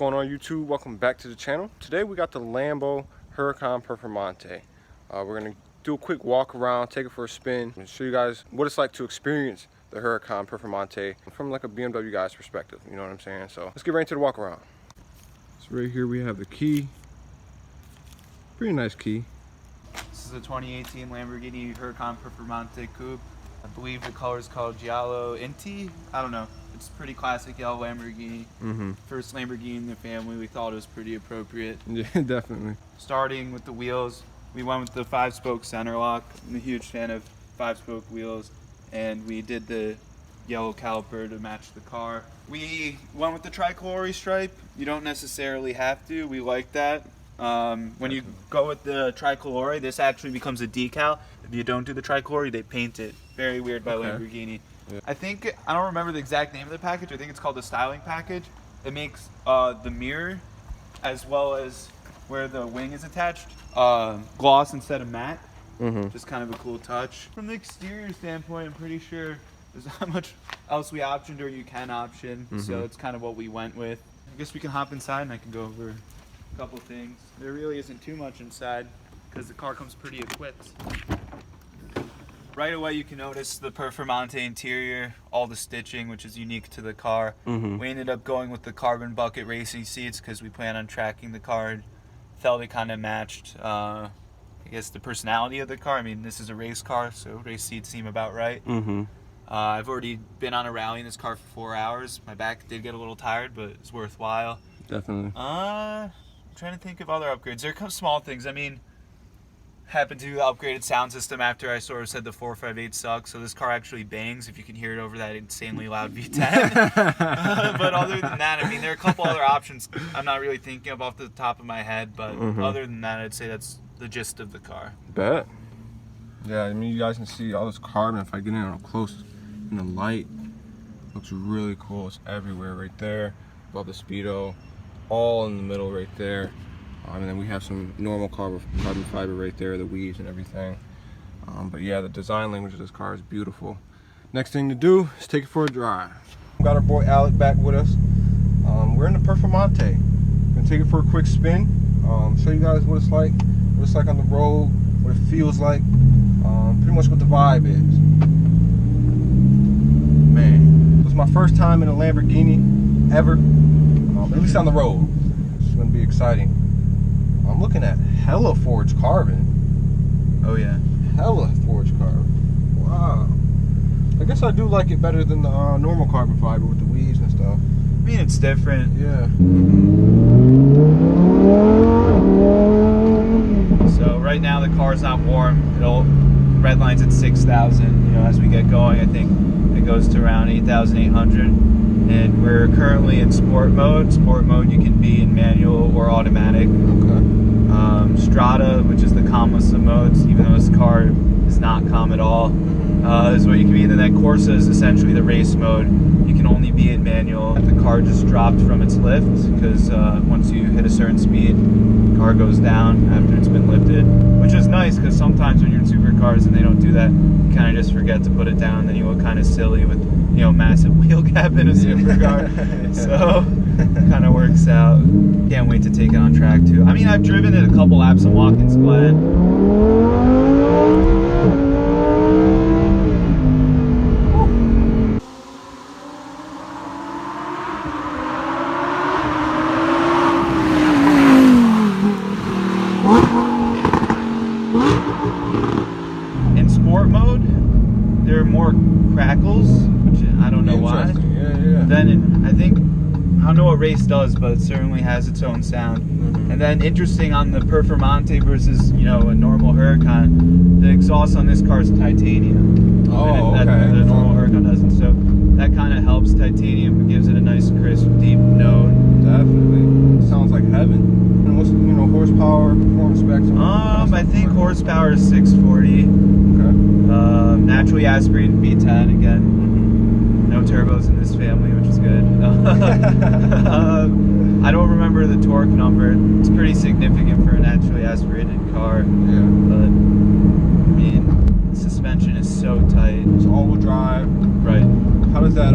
going on YouTube? Welcome back to the channel. Today we got the Lambo Huracan Performante. We're going to do a quick walk around, take it for a spin, and show you guys what it's like to experience the Huracan Performante from like a BMW guy's perspective, you know what I'm saying? So let's get right into the walk around. So right here we have the key. Pretty nice key. This is a 2018 Lamborghini Huracan Performante coupe. I believe the color is called Giallo Inti. I don't know. It's pretty classic yellow Lamborghini. First Lamborghini in the family. We thought it was pretty appropriate. Yeah, definitely. Starting with the wheels, we went with the 5-spoke center lock. I'm a huge fan of 5-spoke wheels, and we did the yellow caliper to match the car. We went with the tricolor stripe. You don't necessarily have to. We like that. When you go with the tricolor, this actually becomes a decal. If you don't do the tricolor, they paint it. Very weird by Lamborghini. Yeah. I don't remember the exact name of the package. I think it's called the styling package. It makes the mirror, as well as where the wing is attached, gloss instead of matte. Just kind of a cool touch. From the exterior standpoint, I'm pretty sure there's not much else we optioned or you can option. So it's kind of what we went with. I guess we can hop inside and I can go over a couple things. There really isn't too much inside because the car comes pretty equipped. Right away you can notice the Performante interior, all the stitching, which is unique to the car. We ended up going with the carbon bucket racing seats because we plan on tracking the car and felt it kind of matched, I guess, the personality of the car. I mean, this is a race car, so race seats seem about right. I've already been on a rally in this car for 4 hours. My back did get a little tired, but it's worthwhile. Definitely. I'm trying to think of other upgrades. There come small things. I mean, happened to do the upgraded sound system after I sort of said the 458 sucks, so this car actually bangs if you can hear it over that insanely loud V10. But other than that, I mean, there are a couple other options I'm not really thinking of off the top of my head, but other than that, I'd say that's the gist of the car. Bet. Yeah, I mean, you guys can see all this carbon. If I get in up close in the light, looks really cool. It's everywhere right there, above the speedo, all in the middle right there. And then we have some normal carbon fiber right there, the weaves and everything. But yeah, the design language of this car is beautiful. Next thing to do is take it for a drive. We got our boy Alec back with us. We're in the Performante. Gonna take it for a quick spin. Show you guys what it's like on the road, what it feels like, pretty much what the vibe is. Man, this is my first time in a Lamborghini ever, at least on the road. It's gonna be exciting. I'm looking at hella forged carbon. Oh yeah, hella forged carbon. Wow. I guess I do like it better than the normal carbon fiber with the weaves and stuff. I mean, it's different. Yeah. So right now the car's not warm. It'll red lines at 6,000. You know, as we get going, I think it goes to around 8,800. And we're currently in sport mode. Sport mode, you can be in manual or automatic. Strata, which is the calmest of modes, even though this car is not calm at all, is what you can be. And then Corsa is essentially the race mode. You can only be in manual. The car just dropped from its lift because once you hit a certain speed, the car goes down after it's been lifted, which is nice because sometimes when you're in supercars and they don't do that, you kind of just forget to put it down, and then you look kind of silly with, you know, massive wheel gap in a supercar. So kind of works out. Can't wait to take it on track too. I mean, I've driven it a couple laps in Watkins Glen. In sport mode, there are more crackles, which I don't know why. Yeah. Then I think, I don't know what race does, but it certainly has its own sound. And then interesting on the Performante versus, you know, a normal Huracan, the exhaust on this car is titanium. Oh, okay. The normal Huracan doesn't, so that kind of helps titanium. It gives it a nice, crisp, deep note. Definitely. Sounds like heaven. And what's, you know, horsepower, performance specs? I think horsepower is 640. Okay. Naturally aspirated V10 again. No turbos in this family, which is good. I don't remember the torque number. It's pretty significant for a naturally aspirated car. Yeah. But I mean, suspension is so tight. It's all-wheel drive. Right. How does that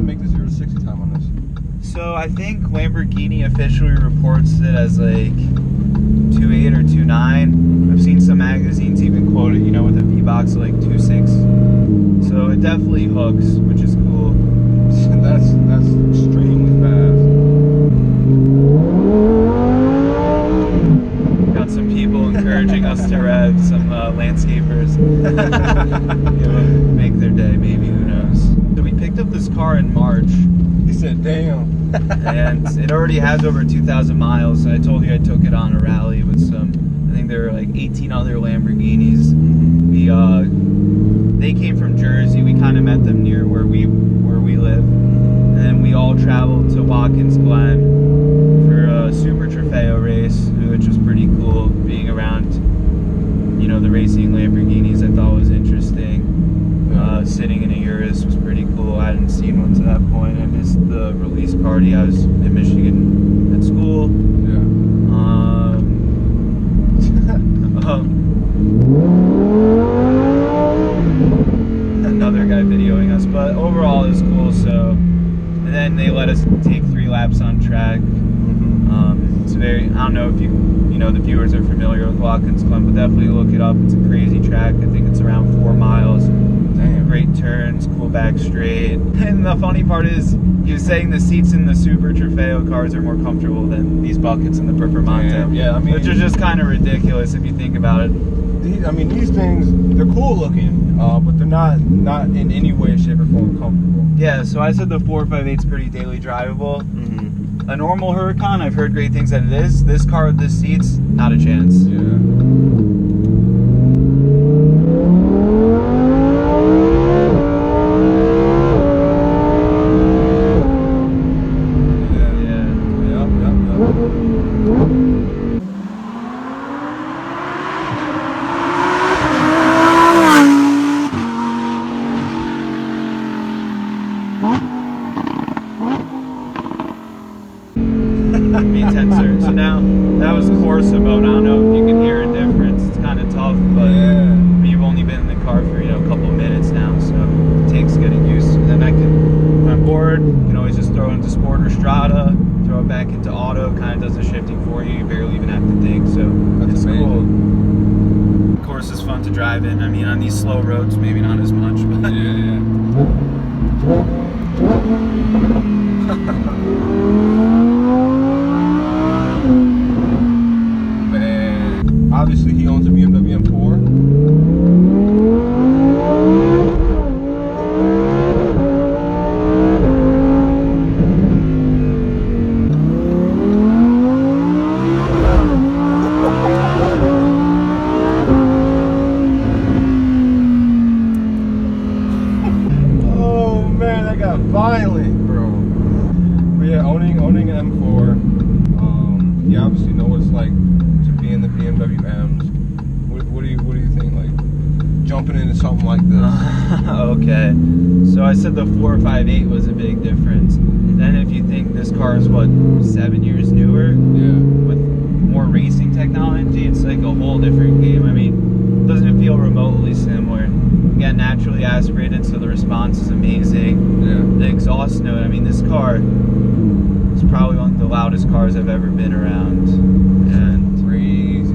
make the 0 to 60 time on this? So I think Lamborghini officially reports it as like 2.8 or 2.9. I've seen some magazines even quote it, you know, with a V-box like 2.6. So it definitely hooks, which is cool. That's extremely fast. Got some people encouraging us to rev, some landscapers. It'll make their day, maybe, who knows. So we picked up this car in March. He said, damn. And it already has over 2,000 miles. I told you I took it on a rally with some, I think there were like 18 other Lamborghinis. They came from Jersey. We kind of met them near where we live. And then we all traveled to Watkins Glen for a Super Trofeo race, which was pretty cool. Being around, you know, the racing Lamborghinis, I thought was interesting. Sitting in a Urus was pretty cool. I hadn't seen one to that point. I missed the release party. I was in Michigan at school. Yeah. Another guy videoing us, but overall it was cool. So, and then they let us take 3 laps on track. It's very, I don't know if you know, the viewers are familiar with Watkins Glen, but definitely look it up. It's a crazy track. I think it's around 4 miles. Damn. Great turns, cool back straight. And the funny part is, he was saying the seats in the Super Trofeo cars are more comfortable than these buckets in the Performante. Damn. Yeah, I mean, which is just kind of ridiculous if you think about it. These things, they're cool looking, but they're not in any way, shape, or form comfortable. Yeah, so I said the 458 is pretty daily drivable. A normal Huracan, I've heard great things that it is. This car with this seats, not a chance. Yeah. So now that was Corsa mode. I don't know if you can hear a difference. It's kind of tough, but yeah. You've only been in the car for, you know, a couple of minutes now, so it takes getting used to. Then I can, if I'm bored, you can always just throw it into Sport or Strada, throw it back into Auto. Kind of does the shifting for you. You barely even have to think. So That's it's amazing. cool. Of course, it's fun to drive in. I mean, on these slow roads, maybe not as much, but Yeah. Man, obviously he owns a BMW M4. Oh man, that got violent, bro. But yeah, owning an M4. You obviously know what it's like to be in the BMW M's. What do you think? Like jumping into something like this? Okay, so I said the 458 was a big difference. Then if you think this car is what, 7 years newer, Yeah. with more racing technology, it's like a whole different game. I mean, doesn't it feel remotely similar? Again, naturally aspirated, so the response is amazing. Yeah. The exhaust note, I mean, this car is probably one of the loudest cars I've ever been around. And Crazy.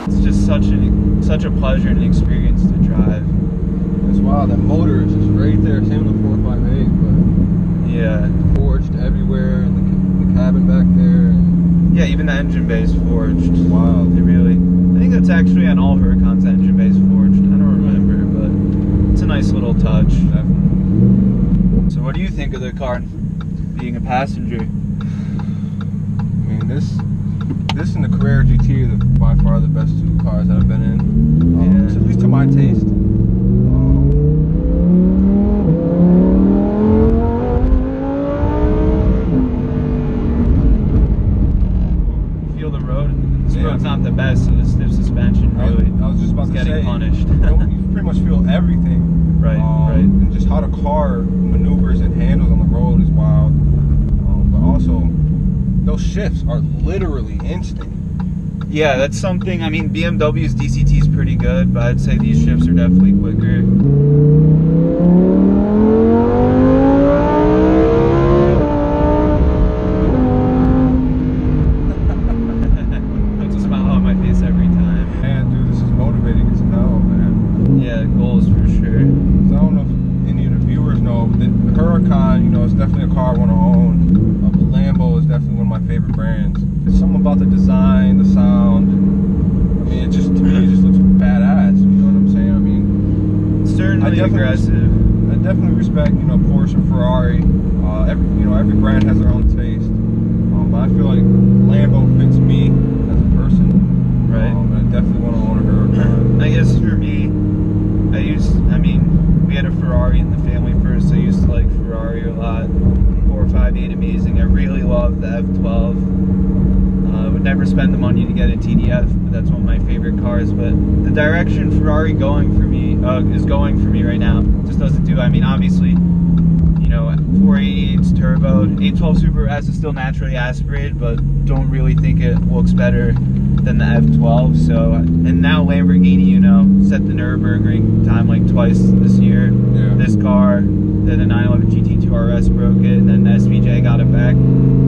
it's just such a pleasure and an experience to drive. That's wild. That motor is just right there. Same with the 458, but Yeah. forged everywhere in the cabin back there. Yeah, even the engine bay is forged. Wild. They really, I think that's actually on all Huracans, the engine bay is forged. I don't remember, but it's a nice little touch. Definitely. So what do you think of the car being a passenger? I mean, this and the Carrera GT are by far the best 2 cars that I've been in. Yeah. At least to my taste. Feel the road. This Yeah. road's not the best, so the stiff suspension really I was just about is to getting say, punished. you pretty much feel everything. Right, right. And just how the car maneuvers and handles on the road is wild. But also, those shifts are literally instant. Yeah, that's something. I mean, BMW's DCT is pretty good, but I'd say these shifts are definitely quicker. Puts a smile on my face every time. Man, dude, this is motivating as hell, man. Yeah, goals for sure. So I don't know if any of the viewers know, but the Huracan, you know, it's definitely a car I want to own. But Lambo is definitely one of my favorite brands. It's something about the design, the sound. I mean, it just, to me, it just looks badass. You know what I'm saying? I mean, Certainly aggressive. I definitely respect, you know, Porsche and Ferrari. Every brand has their own taste. But I feel like Lambo fits me as a person. Right. And I definitely want to own a Huracan. I guess for me, we had a Ferrari in the family first. I used to like Ferrari a lot. 458 amazing. I really love the F12. I would never spend the money to get a TDF, but that's one of my favorite cars. But the direction Ferrari is going for me right now just doesn't do. I mean, obviously, you know, 488's turboed. 812 Super S is still naturally aspirated, but don't really think it looks better than the F12. So, and now Lamborghini, you know, set the Nürburgring time like twice this year. Yeah. This car, then the 911 GT2 RS broke it, and then the SVJ got it back.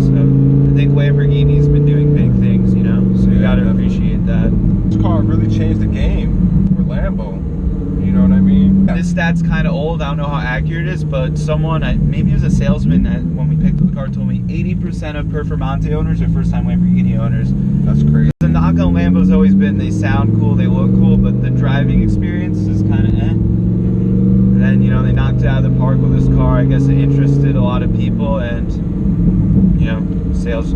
So I think Lamborghini's been doing big things, you know. So you gotta appreciate that. This car really changed the game for Lambo. You know what I mean? This stat's kind of old. I don't know how accurate it is, but someone, maybe it was a salesman that when we picked up the car, told me 80% of Performante owners are first-time Lamborghini owners. That's crazy. The knock on Lambo's always been they sound cool, they look cool, but the driving experience is kind of eh. And then, you know, they knocked it out of the park with this car. I guess it interested a lot of people, and, you know, the sales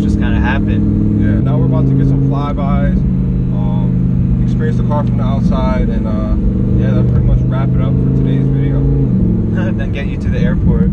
just kind of happened. Yeah, now we're about to get some flybys, experience the car from the outside, and yeah, that'll pretty much wrap it up for today's video. Then get you to the airport.